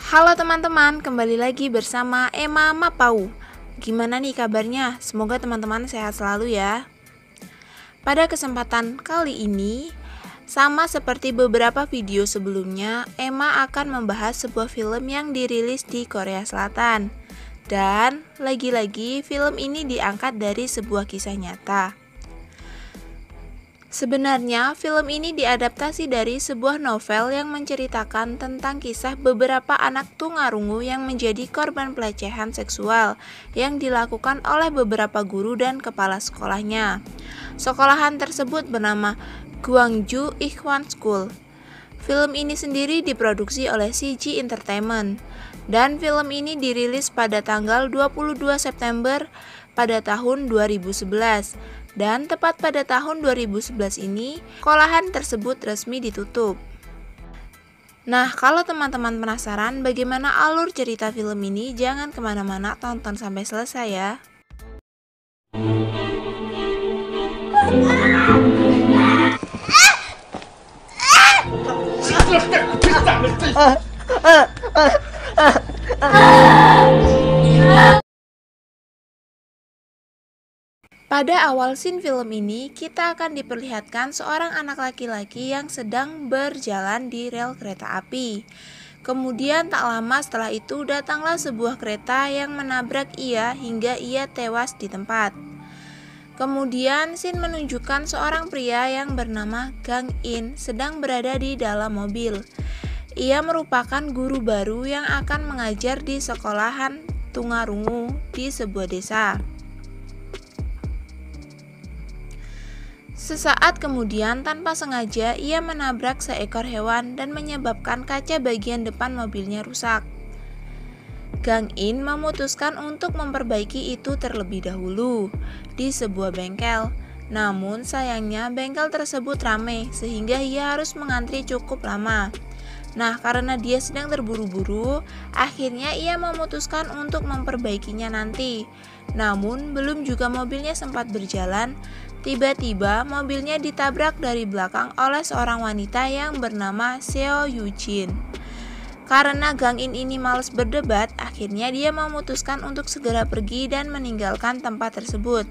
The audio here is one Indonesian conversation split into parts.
Halo teman-teman, kembali lagi bersama Emma Mapau. Gimana nih kabarnya? Semoga teman-teman sehat selalu ya. Pada kesempatan kali ini, sama seperti beberapa video sebelumnya, Emma akan membahas sebuah film yang dirilis di Korea Selatan. Dan lagi-lagi film ini diangkat dari sebuah kisah nyata. Sebenarnya, film ini diadaptasi dari sebuah novel yang menceritakan tentang kisah beberapa anak tunarungu yang menjadi korban pelecehan seksual yang dilakukan oleh beberapa guru dan kepala sekolahnya. Sekolahan tersebut bernama Gwangju Ikhwan School. Film ini sendiri diproduksi oleh CG Entertainment, dan film ini dirilis pada tanggal 22 September pada tahun 2011. Dan tepat pada tahun 2011 ini, sekolahan tersebut resmi ditutup. Nah, kalau teman-teman penasaran bagaimana alur cerita film ini, jangan kemana-mana, tonton sampai selesai ya. Pada awal scene film ini, kita akan diperlihatkan seorang anak laki-laki yang sedang berjalan di rel kereta api. Kemudian tak lama setelah itu datanglah sebuah kereta yang menabrak ia hingga ia tewas di tempat. Kemudian scene menunjukkan seorang pria yang bernama Gang In sedang berada di dalam mobil. Ia merupakan guru baru yang akan mengajar di sekolahan tunarungu di sebuah desa. Sesaat kemudian, tanpa sengaja, ia menabrak seekor hewan dan menyebabkan kaca bagian depan mobilnya rusak. Gang In memutuskan untuk memperbaiki itu terlebih dahulu di sebuah bengkel. Namun sayangnya bengkel tersebut ramai sehingga ia harus mengantri cukup lama. Nah, karena dia sedang terburu-buru, akhirnya ia memutuskan untuk memperbaikinya nanti. Namun, belum juga mobilnya sempat berjalan, tiba-tiba mobilnya ditabrak dari belakang oleh seorang wanita yang bernama Seo Yujin. Karena Gang In ini malas berdebat, akhirnya dia memutuskan untuk segera pergi dan meninggalkan tempat tersebut.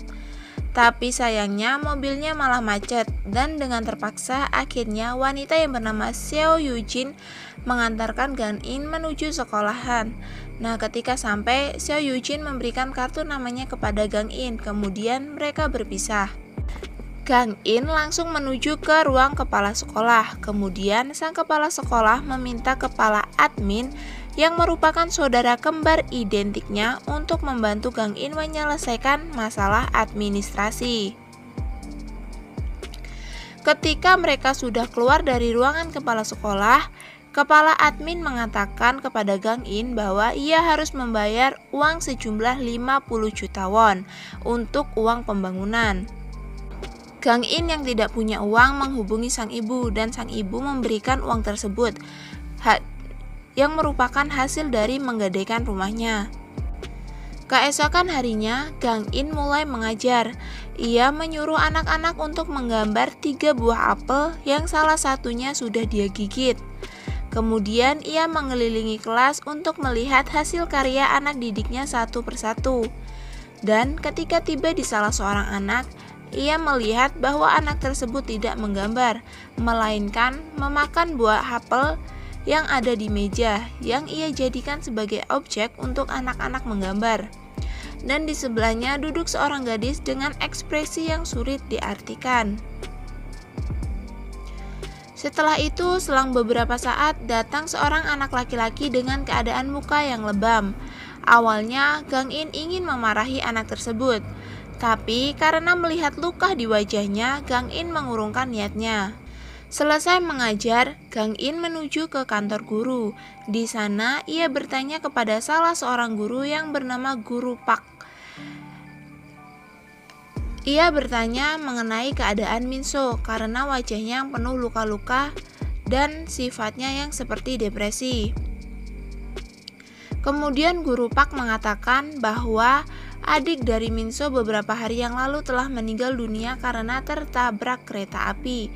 Tapi sayangnya mobilnya malah macet, dan dengan terpaksa akhirnya wanita yang bernama Seo Yujin mengantarkan Gang In menuju sekolahan. Nah, ketika sampai, Seo Yujin memberikan kartu namanya kepada Gang In, kemudian mereka berpisah. Gang In langsung menuju ke ruang kepala sekolah. Kemudian sang kepala sekolah meminta kepala admin yang merupakan saudara kembar identiknya untuk membantu Gang In menyelesaikan masalah administrasi. Ketika mereka sudah keluar dari ruangan kepala sekolah, kepala admin mengatakan kepada Gang In bahwa ia harus membayar uang sejumlah 50 juta won untuk uang pembangunan. Gang In yang tidak punya uang menghubungi sang ibu, dan sang ibu memberikan uang tersebut yang merupakan hasil dari menggadaikan rumahnya. Keesokan harinya, Gang In mulai mengajar. Ia menyuruh anak-anak untuk menggambar 3 buah apel yang salah satunya sudah dia gigit. Kemudian ia mengelilingi kelas untuk melihat hasil karya anak didiknya satu persatu. Dan ketika tiba di salah seorang anak, ia melihat bahwa anak tersebut tidak menggambar, melainkan memakan buah apel yang ada di meja yang ia jadikan sebagai objek untuk anak-anak menggambar. Dan di sebelahnya duduk seorang gadis dengan ekspresi yang sulit diartikan. Setelah itu, selang beberapa saat datang seorang anak laki-laki dengan keadaan muka yang lebam. Awalnya Gang In ingin memarahi anak tersebut, tapi karena melihat luka di wajahnya, Gang In mengurungkan niatnya. Selesai mengajar, Gang In menuju ke kantor guru. Di sana, ia bertanya kepada salah seorang guru yang bernama Guru Pak. Ia bertanya mengenai keadaan Minso karena wajahnya yang penuh luka-luka dan sifatnya yang seperti depresi. Kemudian Guru Pak mengatakan bahwa adik dari Minso beberapa hari yang lalu telah meninggal dunia karena tertabrak kereta api.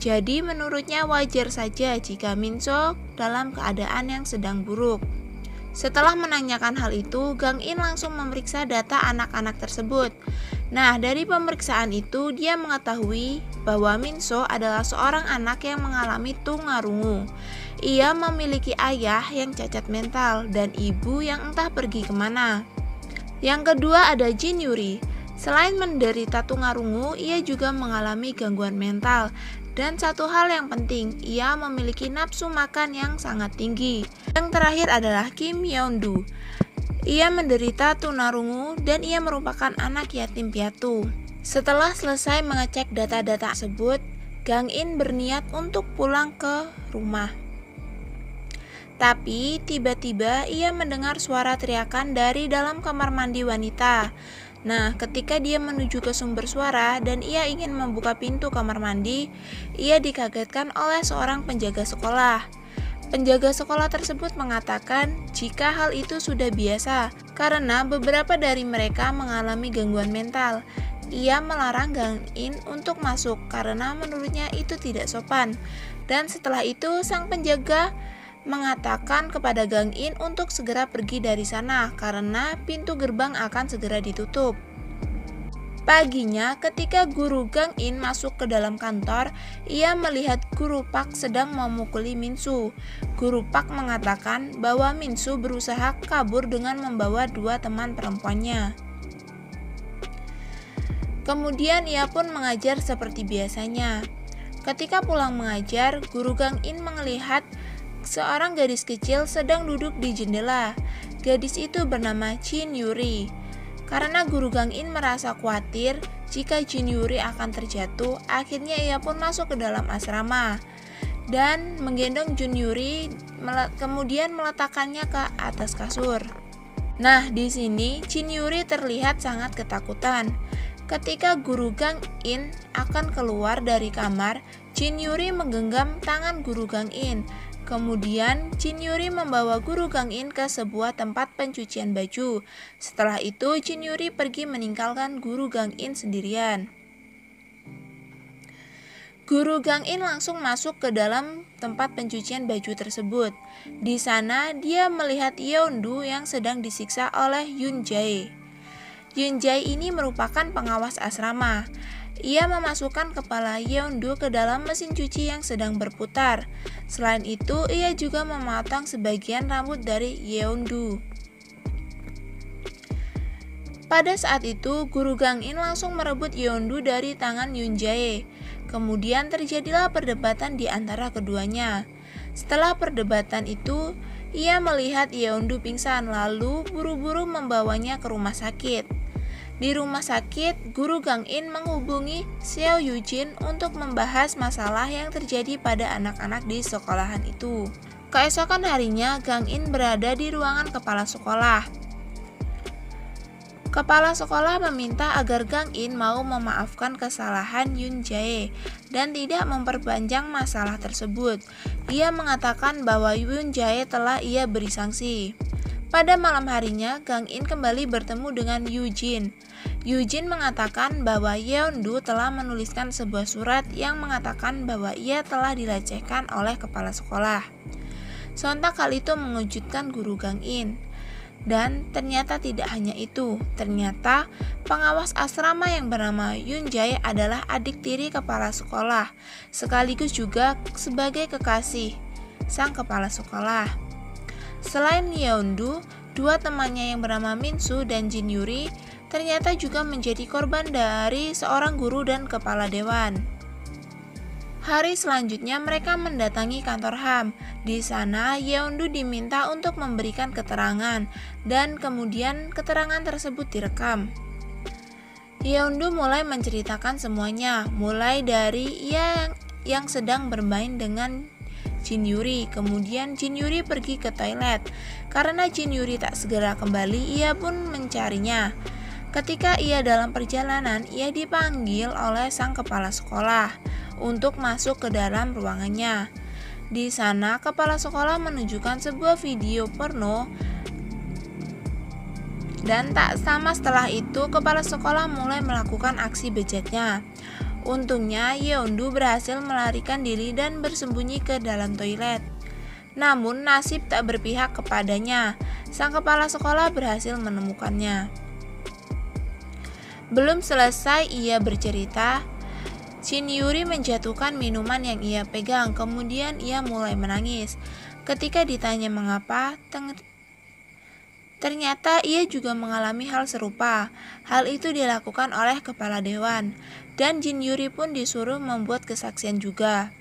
Jadi menurutnya wajar saja jika Minso dalam keadaan yang sedang buruk. Setelah menanyakan hal itu, Gang In langsung memeriksa data anak-anak tersebut. Nah, dari pemeriksaan itu dia mengetahui bahwa Minso adalah seorang anak yang mengalami tunarungu. Ia memiliki ayah yang cacat mental dan ibu yang entah pergi kemana. Yang kedua ada Jin Yuri. Selain menderita tunarungu, ia juga mengalami gangguan mental. Dan satu hal yang penting, ia memiliki nafsu makan yang sangat tinggi. Yang terakhir adalah Kim Yeon-du. Ia menderita tunarungu dan ia merupakan anak yatim piatu. Setelah selesai mengecek data-data tersebut, Gang In berniat untuk pulang ke rumah. Tapi tiba-tiba ia mendengar suara teriakan dari dalam kamar mandi wanita. Nah, ketika dia menuju ke sumber suara dan ia ingin membuka pintu kamar mandi, ia dikagetkan oleh seorang penjaga sekolah. Penjaga sekolah tersebut mengatakan jika hal itu sudah biasa karena beberapa dari mereka mengalami gangguan mental. Ia melarang Gang In untuk masuk karena menurutnya itu tidak sopan. Dan setelah itu sang penjaga mengatakan kepada Gang In untuk segera pergi dari sana karena pintu gerbang akan segera ditutup. Paginya, ketika guru Gang In masuk ke dalam kantor, ia melihat Guru Pak sedang memukuli Minsu. Guru Pak mengatakan bahwa Minsu berusaha kabur dengan membawa dua teman perempuannya. Kemudian ia pun mengajar seperti biasanya. Ketika pulang mengajar, Guru Gang In melihat seorang gadis kecil sedang duduk di jendela. Gadis itu bernama Jin Yuri. Karena Guru Gang In merasa khawatir jika Jin Yuri akan terjatuh, akhirnya ia pun masuk ke dalam asrama dan menggendong Jin Yuri, kemudian meletakkannya ke atas kasur. Nah, di sini Jin Yuri terlihat sangat ketakutan. Ketika Guru Gang In akan keluar dari kamar, Jin Yuri menggenggam tangan Guru Gang In. Kemudian Jin Yuri membawa Guru Gang In ke sebuah tempat pencucian baju. Setelah itu Jin Yuri pergi meninggalkan Guru Gang In sendirian. Guru Gang In langsung masuk ke dalam tempat pencucian baju tersebut. Di sana dia melihat Yeon-du yang sedang disiksa oleh Yoon Jae. Yoon Jae ini merupakan pengawas asrama. Ia memasukkan kepala Yeon-du ke dalam mesin cuci yang sedang berputar. Selain itu, ia juga memotong sebagian rambut dari Yeon-du. Pada saat itu, Guru Gang In langsung merebut Yeon-du dari tangan Yoon Jae. Kemudian terjadilah perdebatan di antara keduanya. Setelah perdebatan itu, ia melihat Yeon-du pingsan lalu buru-buru membawanya ke rumah sakit. Di rumah sakit, Guru Gang In menghubungi Seo Yujin untuk membahas masalah yang terjadi pada anak-anak di sekolahan itu. Keesokan harinya, Gang In berada di ruangan kepala sekolah. Kepala sekolah meminta agar Gang In mau memaafkan kesalahan Yoon Jae dan tidak memperpanjang masalah tersebut. Ia mengatakan bahwa Yoon Jae telah ia beri sanksi. Pada malam harinya, Gang In kembali bertemu dengan Yujin. Yujin mengatakan bahwa Yeon-du telah menuliskan sebuah surat yang mengatakan bahwa ia telah dilecehkan oleh kepala sekolah. Sontak hal itu mengejutkan Guru Gang In. Dan ternyata tidak hanya itu, ternyata pengawas asrama yang bernama Yoon Jae adalah adik tiri kepala sekolah, sekaligus juga sebagai kekasih sang kepala sekolah. Selain Yeon-du, dua temannya yang bernama Minsu dan Jin Yuri ternyata juga menjadi korban dari seorang guru dan kepala dewan. Hari selanjutnya mereka mendatangi kantor HAM. Di sana Yeon-du diminta untuk memberikan keterangan dan kemudian keterangan tersebut direkam. Yeon-du mulai menceritakan semuanya, mulai dari ia yang sedang bermain dengan Jin Yuri. Kemudian Jin Yuri pergi ke toilet. Karena Jin Yuri tak segera kembali, ia pun mencarinya. Ketika ia dalam perjalanan, ia dipanggil oleh sang kepala sekolah untuk masuk ke dalam ruangannya. Di sana, kepala sekolah menunjukkan sebuah video porno. Dan tak lama setelah itu, kepala sekolah mulai melakukan aksi bejatnya. Untungnya Yeondu berhasil melarikan diri dan bersembunyi ke dalam toilet. Namun nasib tak berpihak kepadanya. Sang kepala sekolah berhasil menemukannya. Belum selesai ia bercerita, Shin Yuri menjatuhkan minuman yang ia pegang, kemudian ia mulai menangis. Ketika ditanya mengapa, ternyata ia juga mengalami hal serupa. Hal itu dilakukan oleh kepala dewan, dan Shin Yuri pun disuruh membuat kesaksian juga.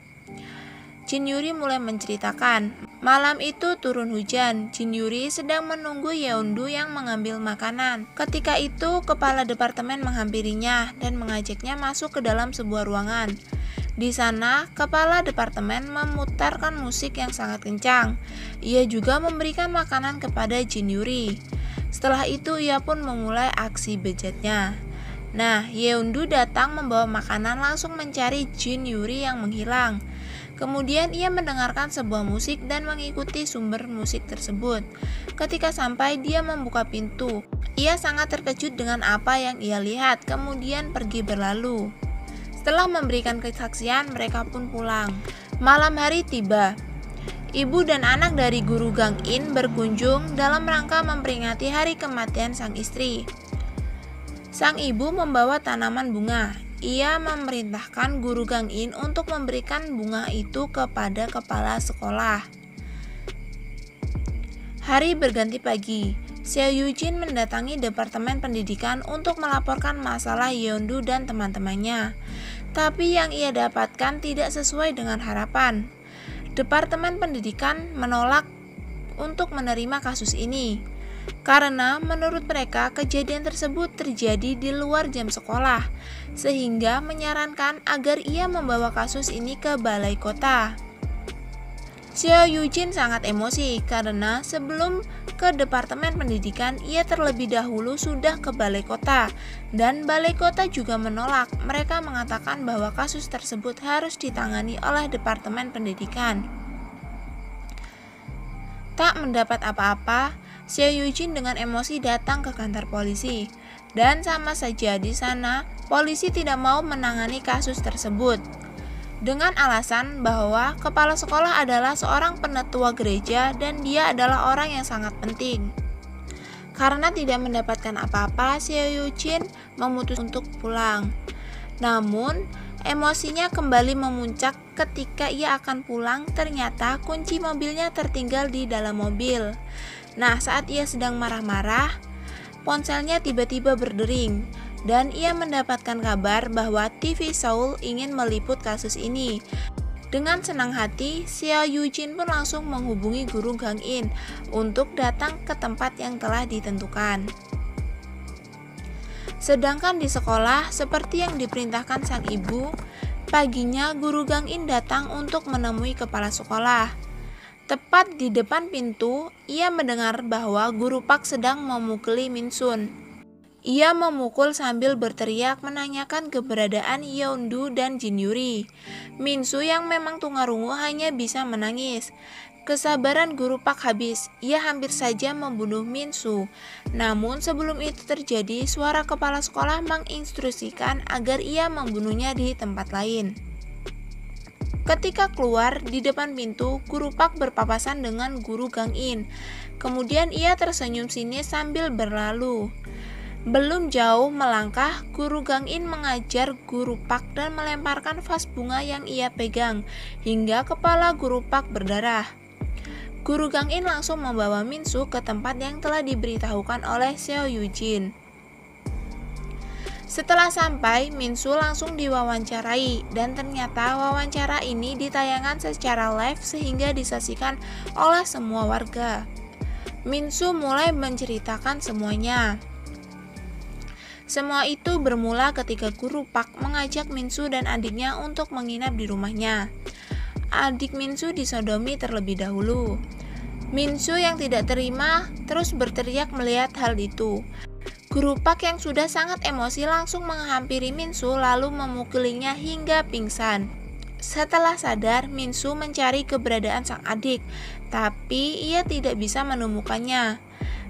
Shin Yuri mulai menceritakan, malam itu turun hujan. Shin Yuri sedang menunggu Yeondu yang mengambil makanan. Ketika itu, kepala departemen menghampirinya dan mengajaknya masuk ke dalam sebuah ruangan. Di sana, kepala departemen memutarkan musik yang sangat kencang. Ia juga memberikan makanan kepada Shin Yuri. Setelah itu, ia pun memulai aksi bejatnya. Nah, Yeondu datang membawa makanan langsung mencari Shin Yuri yang menghilang. Kemudian ia mendengarkan sebuah musik dan mengikuti sumber musik tersebut. Ketika sampai, dia membuka pintu. Ia sangat terkejut dengan apa yang ia lihat, kemudian pergi berlalu. Setelah memberikan kesaksian, mereka pun pulang. Malam hari tiba. Ibu dan anak dari guru Gang In berkunjung dalam rangka memperingati hari kematian sang istri. Sang ibu membawa tanaman bunga. Ia memerintahkan guru Gang In untuk memberikan bunga itu kepada kepala sekolah. Hari berganti pagi. Seo Yujin mendatangi departemen pendidikan untuk melaporkan masalah Yeondu dan teman-temannya. Tapi yang ia dapatkan tidak sesuai dengan harapan. Departemen pendidikan menolak untuk menerima kasus ini. Karena menurut mereka kejadian tersebut terjadi di luar jam sekolah, sehingga menyarankan agar ia membawa kasus ini ke balai kota. Seo Yujin sangat emosi karena sebelum ke departemen pendidikan ia terlebih dahulu sudah ke balai kota, dan balai kota juga menolak. Mereka mengatakan bahwa kasus tersebut harus ditangani oleh departemen pendidikan. Tak mendapat apa-apa, Seo Yujin dengan emosi datang ke kantor polisi, dan sama saja di sana polisi tidak mau menangani kasus tersebut dengan alasan bahwa kepala sekolah adalah seorang penetua gereja dan dia adalah orang yang sangat penting. Karena tidak mendapatkan apa-apa, Seo Yujin memutuskan untuk pulang. Namun, emosinya kembali memuncak ketika ia akan pulang. Ternyata kunci mobilnya tertinggal di dalam mobil. Nah, saat ia sedang marah-marah, ponselnya tiba-tiba berdering, dan ia mendapatkan kabar bahwa TV Seoul ingin meliput kasus ini. Dengan senang hati, Seo Yujin pun langsung menghubungi guru Gang In untuk datang ke tempat yang telah ditentukan. Sedangkan di sekolah, seperti yang diperintahkan sang ibu, paginya guru Gang In datang untuk menemui kepala sekolah. Tepat di depan pintu, ia mendengar bahwa guru Park sedang memukuli Min Sun. Ia memukul sambil berteriak menanyakan keberadaan Yeondu dan Shin Yuri. Min Su yang memang tunarungu hanya bisa menangis. Kesabaran guru Park habis, ia hampir saja membunuh Min Su. Namun sebelum itu terjadi, suara kepala sekolah menginstruksikan agar ia membunuhnya di tempat lain. Ketika keluar di depan pintu, guru Park berpapasan dengan guru Gang In. Kemudian ia tersenyum sinis sambil berlalu. Belum jauh melangkah, guru Gang In mengajar guru Park dan melemparkan vas bunga yang ia pegang, hingga kepala guru Park berdarah. Guru Gang In langsung membawa Min Su ke tempat yang telah diberitahukan oleh Seo Yujin. Setelah sampai, Min Su langsung diwawancarai, dan ternyata wawancara ini ditayangkan secara live sehingga disaksikan oleh semua warga. Min Su mulai menceritakan semuanya. Semua itu bermula ketika guru Park mengajak Min Su dan adiknya untuk menginap di rumahnya. Adik Min Su disodomi terlebih dahulu. Min Su yang tidak terima terus berteriak melihat hal itu. Guru Park yang sudah sangat emosi langsung menghampiri Min Su lalu memukulinya hingga pingsan. Setelah sadar, Min Su mencari keberadaan sang adik, tapi ia tidak bisa menemukannya.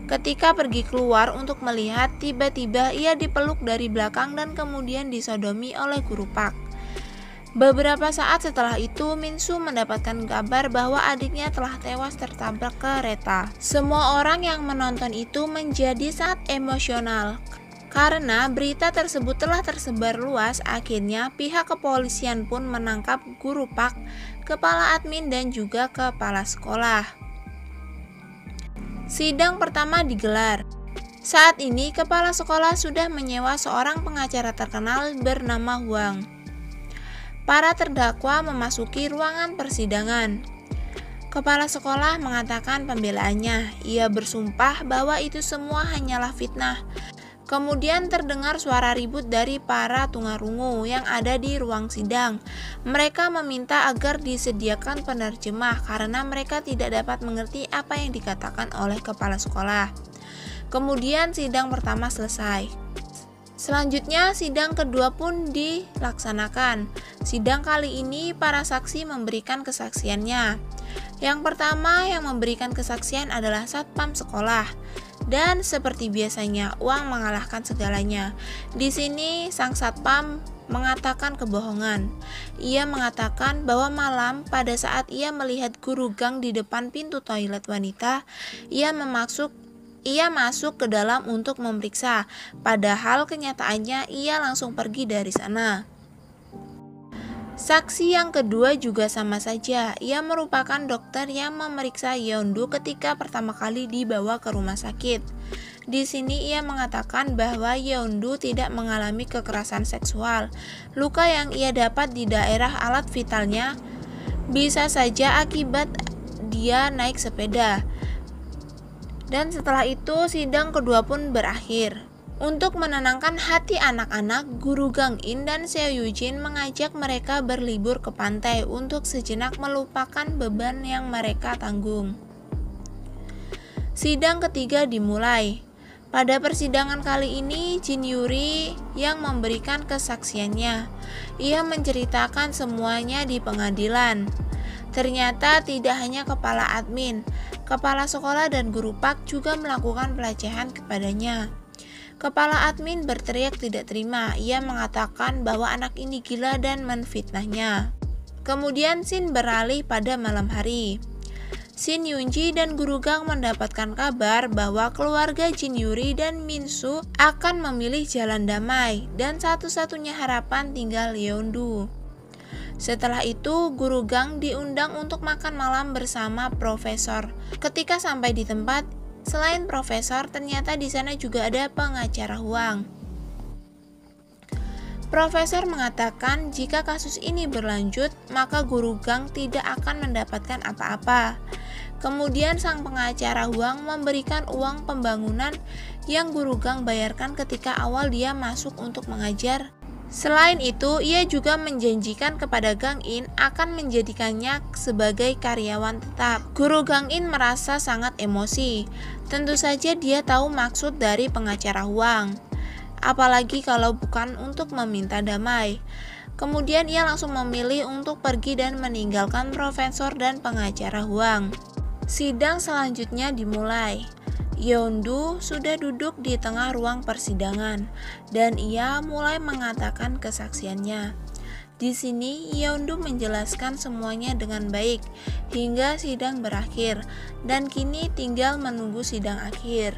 Ketika pergi keluar untuk melihat, tiba-tiba ia dipeluk dari belakang dan kemudian disodomi oleh guru Park. Beberapa saat setelah itu, Min-soo mendapatkan kabar bahwa adiknya telah tewas tertabrak kereta. Semua orang yang menonton itu menjadi sangat emosional. Karena berita tersebut telah tersebar luas, akhirnya pihak kepolisian pun menangkap guru Park, kepala admin dan juga kepala sekolah. Sidang pertama digelar. Saat ini kepala sekolah sudah menyewa seorang pengacara terkenal bernama Hwang. Para terdakwa memasuki ruangan persidangan. Kepala sekolah mengatakan pembelaannya. Ia bersumpah bahwa itu semua hanyalah fitnah. Kemudian terdengar suara ribut dari para tunarungu yang ada di ruang sidang. Mereka meminta agar disediakan penerjemah karena mereka tidak dapat mengerti apa yang dikatakan oleh kepala sekolah. Kemudian sidang pertama selesai. Selanjutnya sidang kedua pun dilaksanakan. Sidang kali ini para saksi memberikan kesaksiannya. Yang pertama yang memberikan kesaksian adalah satpam sekolah. Dan seperti biasanya, uang mengalahkan segalanya. Di sini sang satpam mengatakan kebohongan. Ia mengatakan bahwa malam pada saat ia melihat guru Gang di depan pintu toilet wanita, ia masuk ke dalam untuk memeriksa. Padahal kenyataannya ia langsung pergi dari sana. Saksi yang kedua juga sama saja. Ia merupakan dokter yang memeriksa Yeondu ketika pertama kali dibawa ke rumah sakit. Di sini ia mengatakan bahwa Yeondu tidak mengalami kekerasan seksual. Luka yang ia dapat di daerah alat vitalnya bisa saja akibat dia naik sepeda. Dan setelah itu sidang kedua pun berakhir. Untuk menenangkan hati anak-anak, guru Gang In dan Seo Yujin mengajak mereka berlibur ke pantai untuk sejenak melupakan beban yang mereka tanggung. Sidang ketiga dimulai. Pada persidangan kali ini, Jin Yuri yang memberikan kesaksiannya. Ia menceritakan semuanya di pengadilan. Ternyata tidak hanya kepala admin, kepala sekolah dan guru Park juga melakukan pelecehan kepadanya. Kepala admin berteriak tidak terima. Ia mengatakan bahwa anak ini gila dan menfitnahnya. Kemudian scene beralih pada malam hari. Shin Yoonji dan guru Gang mendapatkan kabar bahwa keluarga Jin Yuri dan Min-soo akan memilih jalan damai dan satu-satunya harapan tinggal Yeondu. Setelah itu, guru Gang diundang untuk makan malam bersama profesor. Ketika sampai di tempat, selain profesor, ternyata di sana juga ada pengacara Hwang. Profesor mengatakan jika kasus ini berlanjut, maka guru Gang tidak akan mendapatkan apa-apa. Kemudian sang pengacara Hwang memberikan uang pembangunan yang guru Gang bayarkan ketika awal dia masuk untuk mengajar. Selain itu, ia juga menjanjikan kepada Gang In akan menjadikannya sebagai karyawan tetap. Guru Gang In merasa sangat emosi. Tentu saja dia tahu maksud dari pengacara Hwang, apalagi kalau bukan untuk meminta damai. Kemudian ia langsung memilih untuk pergi dan meninggalkan profesor dan pengacara Hwang. Sidang selanjutnya dimulai. Yeondu sudah duduk di tengah ruang persidangan dan ia mulai mengatakan kesaksiannya. Di sini Yeondu menjelaskan semuanya dengan baik hingga sidang berakhir dan kini tinggal menunggu sidang akhir.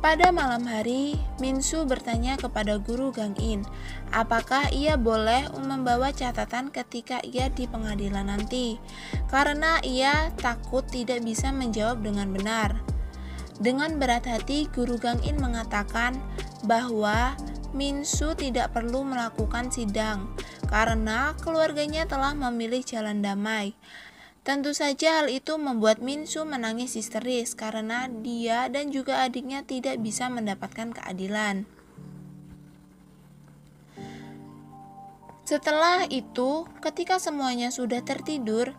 Pada malam hari, Min-soo bertanya kepada guru Gang In, apakah ia boleh membawa catatan ketika ia di pengadilan nanti, karena ia takut tidak bisa menjawab dengan benar. Dengan berat hati, guru Gang In mengatakan bahwa Min-soo tidak perlu melakukan sidang, karena keluarganya telah memilih jalan damai. Tentu saja hal itu membuat Min-soo menangis histeris karena dia dan juga adiknya tidak bisa mendapatkan keadilan. Setelah itu, ketika semuanya sudah tertidur,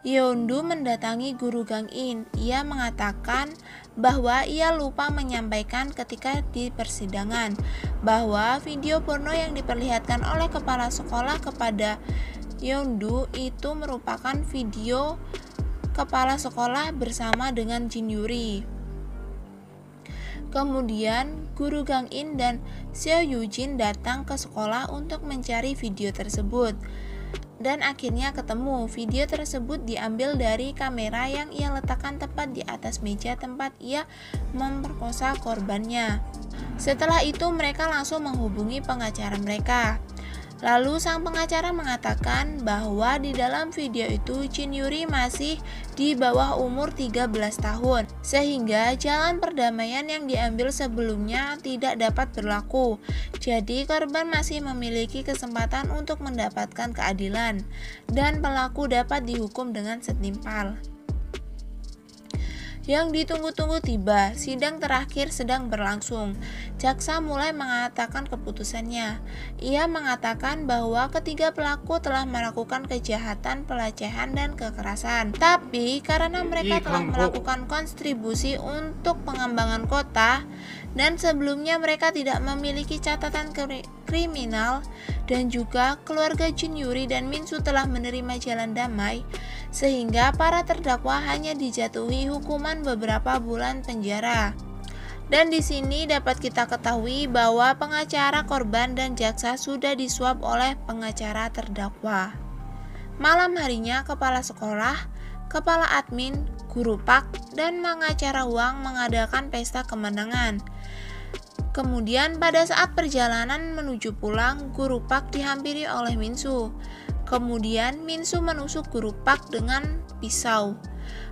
Yeondu mendatangi guru Gang In. Ia mengatakan bahwa ia lupa menyampaikan ketika di persidangan bahwa video porno yang diperlihatkan oleh kepala sekolah kepada Yeondu itu merupakan video kepala sekolah bersama dengan Jin Yuri. Kemudian, guru Gang In dan Seo Yujin datang ke sekolah untuk mencari video tersebut. Dan akhirnya ketemu. Video tersebut diambil dari kamera yang ia letakkan tepat di atas meja tempat ia memperkosa korbannya. Setelah itu mereka langsung menghubungi pengacara mereka. Lalu sang pengacara mengatakan bahwa di dalam video itu Jin Yuri masih di bawah umur 13 tahun, sehingga jalan perdamaian yang diambil sebelumnya tidak dapat berlaku. Jadi korban masih memiliki kesempatan untuk mendapatkan keadilan, dan pelaku dapat dihukum dengan setimpal. Yang ditunggu-tunggu tiba, sidang terakhir sedang berlangsung. Jaksa mulai mengatakan keputusannya. Ia mengatakan bahwa ketiga pelaku telah melakukan kejahatan, pelecehan, dan kekerasan. Tapi karena mereka telah melakukan kontribusi untuk pengembangan kota, dan sebelumnya mereka tidak memiliki catatan kriminal, dan juga keluarga Jin Yuri dan Minsu telah menerima jalan damai, sehingga para terdakwa hanya dijatuhi hukuman beberapa bulan penjara. Dan di sini dapat kita ketahui bahwa pengacara korban dan jaksa sudah disuap oleh pengacara terdakwa. Malam harinya, kepala sekolah, kepala admin, guru pak, dan pengacara uang mengadakan pesta kemenangan. Kemudian pada saat perjalanan menuju pulang, guru pak dihampiri oleh Minsu. Kemudian Minsu menusuk guru pak dengan pisau.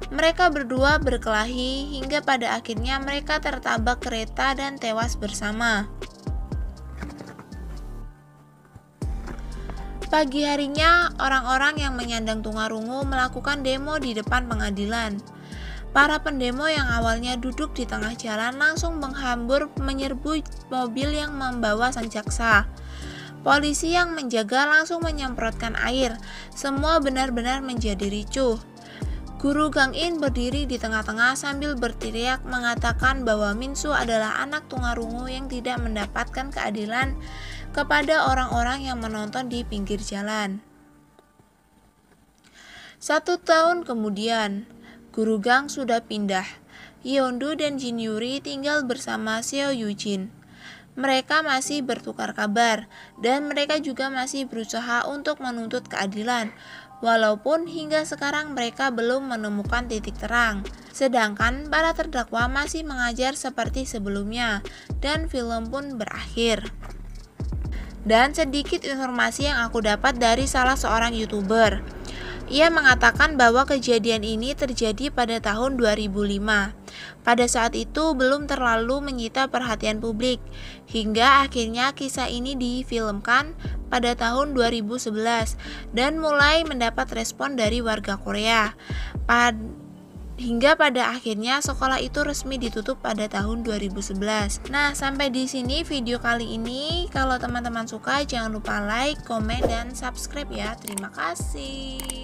Mereka berdua berkelahi hingga pada akhirnya mereka tertabrak kereta dan tewas bersama. Pagi harinya, orang-orang yang menyandang tunarungu melakukan demo di depan pengadilan. Para pendemo yang awalnya duduk di tengah jalan langsung menghambur menyerbu mobil yang membawa sang jaksa. Polisi yang menjaga langsung menyemprotkan air. Semua benar-benar menjadi ricuh. Guru Gang In berdiri di tengah-tengah sambil berteriak mengatakan bahwa Minsu adalah anak tunarungu yang tidak mendapatkan keadilan kepada orang-orang yang menonton di pinggir jalan. 1 tahun kemudian, guru Gang sudah pindah. Yeondu dan Jin Yuri tinggal bersama Seo Yujin. Mereka masih bertukar kabar, dan mereka juga masih berusaha untuk menuntut keadilan, walaupun hingga sekarang mereka belum menemukan titik terang. Sedangkan para terdakwa masih mengajar seperti sebelumnya, dan film pun berakhir. Dan sedikit informasi yang aku dapat dari salah seorang YouTuber. Ia mengatakan bahwa kejadian ini terjadi pada tahun 2005. Pada saat itu belum terlalu menyita perhatian publik, hingga akhirnya kisah ini difilmkan pada tahun 2011 dan mulai mendapat respon dari warga Korea. Hingga pada akhirnya sekolah itu resmi ditutup pada tahun 2011. Nah, sampai di sini video kali ini. Kalau teman-teman suka, jangan lupa like, komen, dan subscribe ya. Terima kasih.